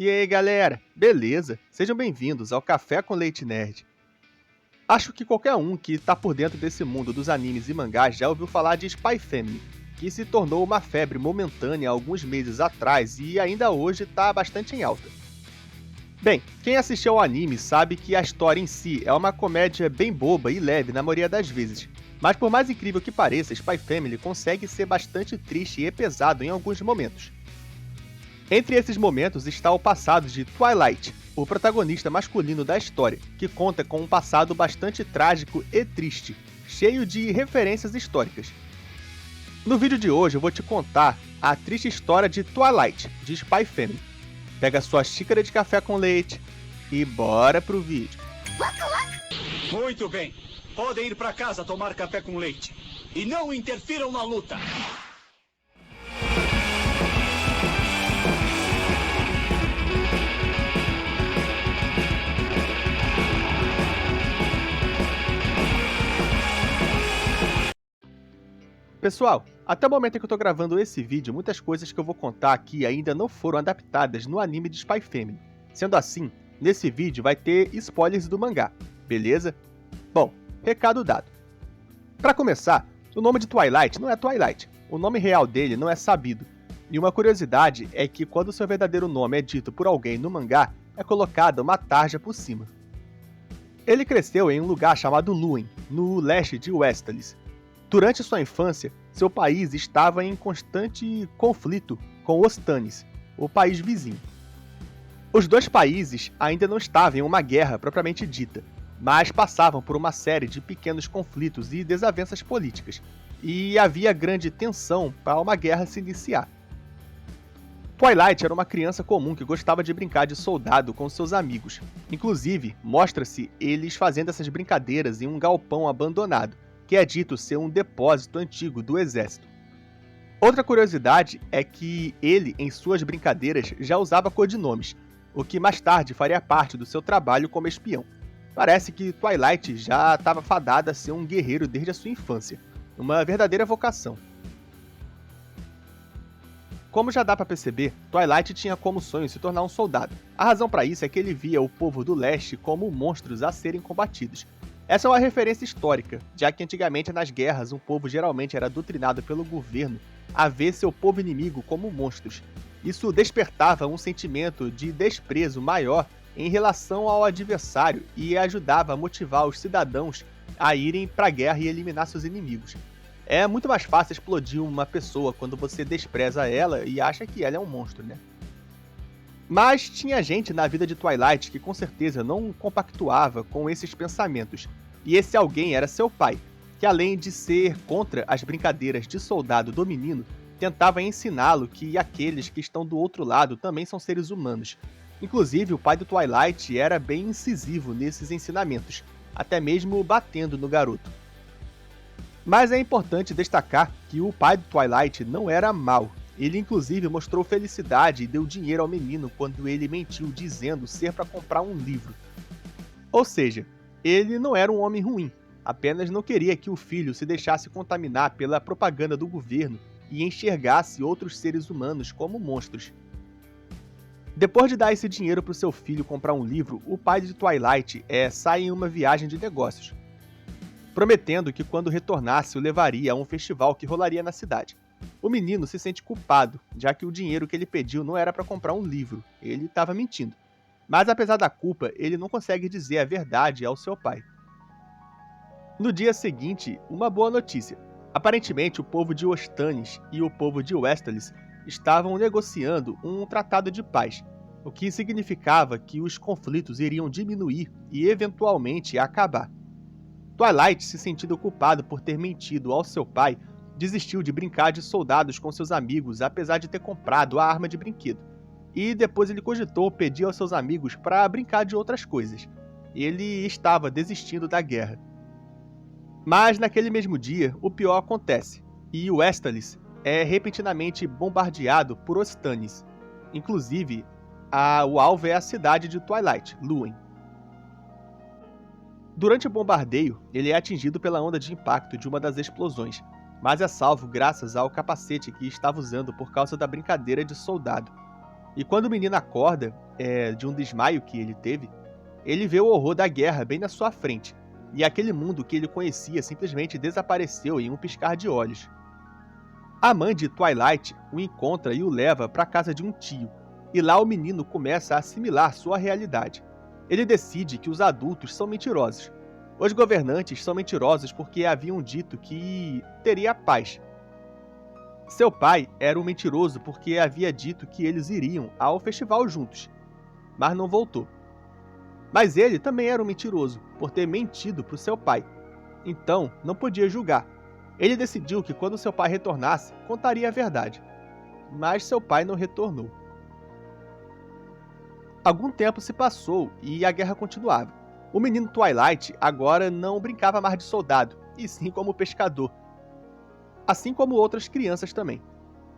E aí, galera? Beleza? Sejam bem-vindos ao Café com Leite Nerd. Acho que qualquer um que tá por dentro desse mundo dos animes e mangás já ouviu falar de Spy Family, que se tornou uma febre momentânea alguns meses atrás e ainda hoje tá bastante em alta. Bem, quem assistiu ao anime sabe que a história em si é uma comédia bem boba e leve na maioria das vezes, mas por mais incrível que pareça, Spy Family consegue ser bastante triste e pesado em alguns momentos. Entre esses momentos está o passado de Twilight, o protagonista masculino da história, que conta com um passado bastante trágico e triste, cheio de referências históricas. No vídeo de hoje eu vou te contar a triste história de Twilight, de Spy Family. Pega sua xícara de café com leite e bora pro vídeo. Muito bem, podem ir para casa tomar café com leite. E não interfiram na luta. Pessoal, até o momento em que eu tô gravando esse vídeo, muitas coisas que eu vou contar aqui ainda não foram adaptadas no anime de Spy Family. Sendo assim, nesse vídeo vai ter spoilers do mangá, beleza? Bom, recado dado. Para começar, o nome de Twilight não é Twilight, o nome real dele não é sabido. E uma curiosidade é que quando seu verdadeiro nome é dito por alguém no mangá, é colocada uma tarja por cima. Ele cresceu em um lugar chamado Luen, no leste de Westalis. Durante sua infância, seu país estava em constante conflito com os Tanis, o país vizinho. Os dois países ainda não estavam em uma guerra propriamente dita, mas passavam por uma série de pequenos conflitos e desavenças políticas, e havia grande tensão para uma guerra se iniciar. Twilight era uma criança comum que gostava de brincar de soldado com seus amigos. Inclusive, mostra-se eles fazendo essas brincadeiras em um galpão abandonado, que é dito ser um depósito antigo do exército. Outra curiosidade é que ele, em suas brincadeiras, já usava codinomes, o que mais tarde faria parte do seu trabalho como espião. Parece que Twilight já estava fadada a ser um guerreiro desde a sua infância, uma verdadeira vocação. Como já dá para perceber, Twilight tinha como sonho se tornar um soldado. A razão para isso é que ele via o povo do leste como monstros a serem combatidos. Essa é uma referência histórica, já que antigamente nas guerras um povo geralmente era doutrinado pelo governo a ver seu povo inimigo como monstros. Isso despertava um sentimento de desprezo maior em relação ao adversário e ajudava a motivar os cidadãos a irem para a guerra e eliminar seus inimigos. É muito mais fácil explodir uma pessoa quando você despreza ela e acha que ela é um monstro, né? Mas tinha gente na vida de Twilight que com certeza não compactuava com esses pensamentos, e esse alguém era seu pai, que além de ser contra as brincadeiras de soldado do menino, tentava ensiná-lo que aqueles que estão do outro lado também são seres humanos. Inclusive, o pai do Twilight era bem incisivo nesses ensinamentos, até mesmo batendo no garoto. Mas é importante destacar que o pai do Twilight não era mau. Ele inclusive mostrou felicidade e deu dinheiro ao menino quando ele mentiu dizendo ser para comprar um livro. Ou seja, ele não era um homem ruim, apenas não queria que o filho se deixasse contaminar pela propaganda do governo e enxergasse outros seres humanos como monstros. Depois de dar esse dinheiro para o seu filho comprar um livro, o pai de Twilight sai em uma viagem de negócios, prometendo que quando retornasse o levaria a um festival que rolaria na cidade. O menino se sente culpado, já que o dinheiro que ele pediu não era para comprar um livro, ele estava mentindo. Mas apesar da culpa, ele não consegue dizer a verdade ao seu pai. No dia seguinte, uma boa notícia. Aparentemente, o povo de Ostanis e o povo de Westalis estavam negociando um tratado de paz, o que significava que os conflitos iriam diminuir e eventualmente acabar. Twilight, se sentindo culpado por ter mentido ao seu pai, desistiu de brincar de soldados com seus amigos, apesar de ter comprado a arma de brinquedo. E depois ele cogitou pedir aos seus amigos para brincar de outras coisas. Ele estava desistindo da guerra. Mas naquele mesmo dia, o pior acontece, e Westalis é repentinamente bombardeado por Ostanis. Inclusive, o alvo é a cidade de Twilight, Luen. Durante o bombardeio, ele é atingido pela onda de impacto de uma das explosões, mas é salvo graças ao capacete que estava usando por causa da brincadeira de soldado. E quando o menino acorda, de um desmaio que ele teve, ele vê o horror da guerra bem na sua frente, e aquele mundo que ele conhecia simplesmente desapareceu em um piscar de olhos. A mãe de Twilight o encontra e o leva para a casa de um tio, e lá o menino começa a assimilar sua realidade. Ele decide que os adultos são mentirosos. Os governantes são mentirosos porque haviam dito que teria paz. Seu pai era um mentiroso porque havia dito que eles iriam ao festival juntos, mas não voltou. Mas ele também era um mentiroso por ter mentido para o seu pai, então não podia julgar. Ele decidiu que quando seu pai retornasse, contaria a verdade, mas seu pai não retornou. Algum tempo se passou e a guerra continuava. O menino Twilight agora não brincava mais de soldado, e sim como pescador, assim como outras crianças também.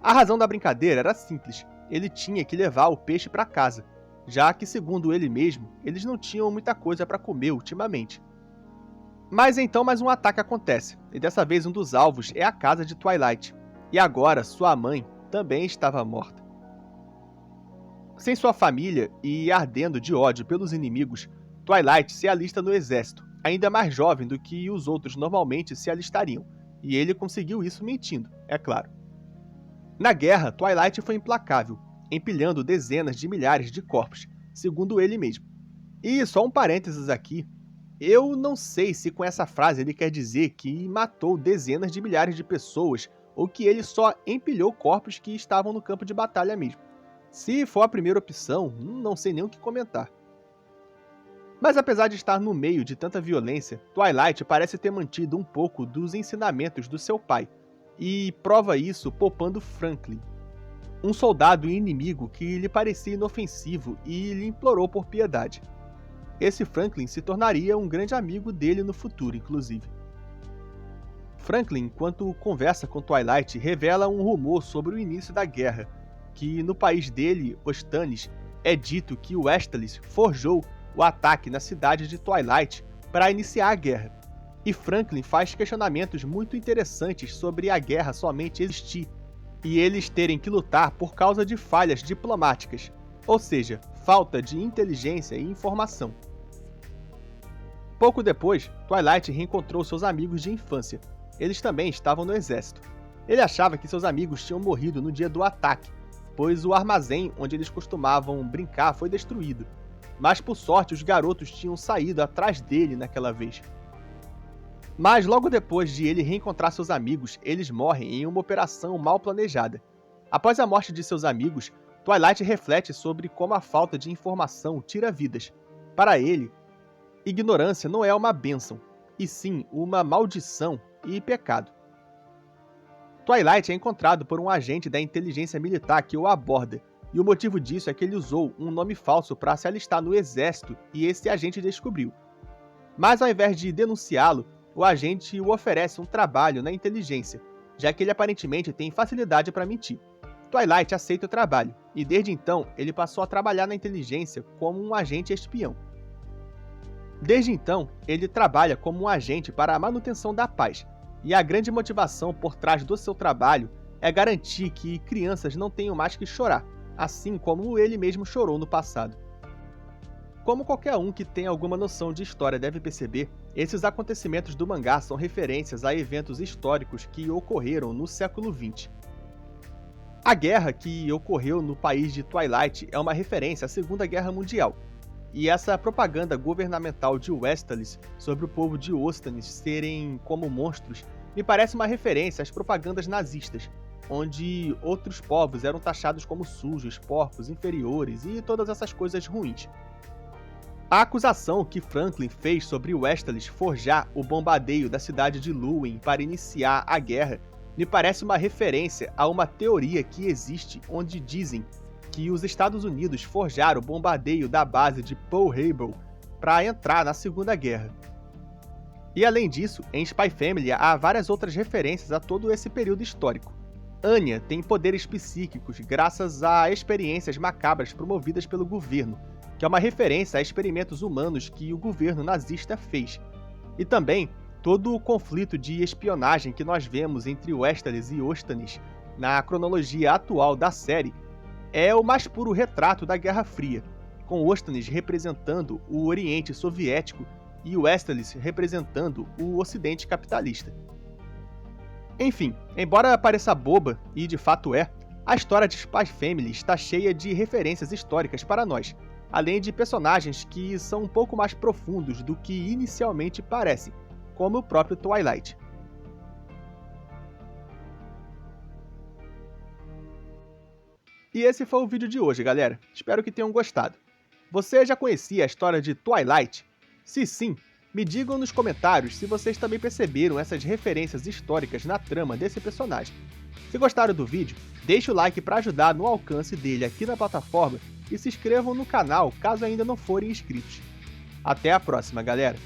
A razão da brincadeira era simples: ele tinha que levar o peixe para casa, já que, segundo ele mesmo, eles não tinham muita coisa para comer ultimamente. Mas então mais um ataque acontece, e dessa vez um dos alvos é a casa de Twilight, e agora sua mãe também estava morta. Sem sua família e ardendo de ódio pelos inimigos, Twilight se alista no exército, ainda mais jovem do que os outros normalmente se alistariam, e ele conseguiu isso mentindo, é claro. Na guerra, Twilight foi implacável, empilhando dezenas de milhares de corpos, segundo ele mesmo. E só um parênteses aqui, eu não sei se com essa frase ele quer dizer que matou dezenas de milhares de pessoas ou que ele só empilhou corpos que estavam no campo de batalha mesmo. Se for a primeira opção, não sei nem o que comentar. Mas apesar de estar no meio de tanta violência, Twilight parece ter mantido um pouco dos ensinamentos do seu pai, e prova isso poupando Franklin, um soldado inimigo que lhe parecia inofensivo e lhe implorou por piedade. Esse Franklin se tornaria um grande amigo dele no futuro, inclusive. Franklin, enquanto conversa com Twilight, revela um rumor sobre o início da guerra, que no país dele, Ostanis, é dito que Westalis forjou o ataque na cidade de Twilight para iniciar a guerra. E Franklin faz questionamentos muito interessantes sobre a guerra somente existir e eles terem que lutar por causa de falhas diplomáticas, ou seja, falta de inteligência e informação. Pouco depois, Twilight reencontrou seus amigos de infância. Eles também estavam no exército. Ele achava que seus amigos tinham morrido no dia do ataque, pois o armazém onde eles costumavam brincar foi destruído. Mas por sorte os garotos tinham saído atrás dele naquela vez. Mas logo depois de ele reencontrar seus amigos, eles morrem em uma operação mal planejada. Após a morte de seus amigos, Twilight reflete sobre como a falta de informação tira vidas. Para ele, ignorância não é uma bênção, e sim uma maldição e pecado. Twilight é encontrado por um agente da inteligência militar que o aborda, e o motivo disso é que ele usou um nome falso para se alistar no exército e esse agente descobriu. Mas ao invés de denunciá-lo, o agente o oferece um trabalho na inteligência, já que ele aparentemente tem facilidade para mentir. Twilight aceita o trabalho, e desde então ele passou a trabalhar na inteligência como um agente espião. Desde então, ele trabalha como um agente para a manutenção da paz, e a grande motivação por trás do seu trabalho é garantir que crianças não tenham mais que chorar, assim como ele mesmo chorou no passado. Como qualquer um que tenha alguma noção de história deve perceber, esses acontecimentos do mangá são referências a eventos históricos que ocorreram no século XX. A guerra que ocorreu no país de Twilight é uma referência à Segunda Guerra Mundial, e essa propaganda governamental de Westalis sobre o povo de Ostanis serem como monstros me parece uma referência às propagandas nazistas, onde outros povos eram taxados como sujos, porcos, inferiores e todas essas coisas ruins. A acusação que Franklin fez sobre Westalis forjar o bombardeio da cidade de Luwen para iniciar a guerra me parece uma referência a uma teoria que existe onde dizem que os Estados Unidos forjaram o bombardeio da base de Pearl Harbor para entrar na Segunda Guerra. E além disso, em Spy Family há várias outras referências a todo esse período histórico. Anya tem poderes psíquicos graças a experiências macabras promovidas pelo governo, que é uma referência a experimentos humanos que o governo nazista fez. E também todo o conflito de espionagem que nós vemos entre Westalis e Ostanis na cronologia atual da série é o mais puro retrato da Guerra Fria, com Ostanis representando o Oriente Soviético e Westalis representando o Ocidente capitalista. Enfim, embora pareça boba, e de fato é, a história de Spy Family está cheia de referências históricas para nós, além de personagens que são um pouco mais profundos do que inicialmente parecem, como o próprio Twilight. E esse foi o vídeo de hoje, galera. Espero que tenham gostado. Você já conhecia a história de Twilight? Se sim, me digam nos comentários se vocês também perceberam essas referências históricas na trama desse personagem. Se gostaram do vídeo, deixe o like para ajudar no alcance dele aqui na plataforma e se inscrevam no canal caso ainda não forem inscritos. Até a próxima, galera!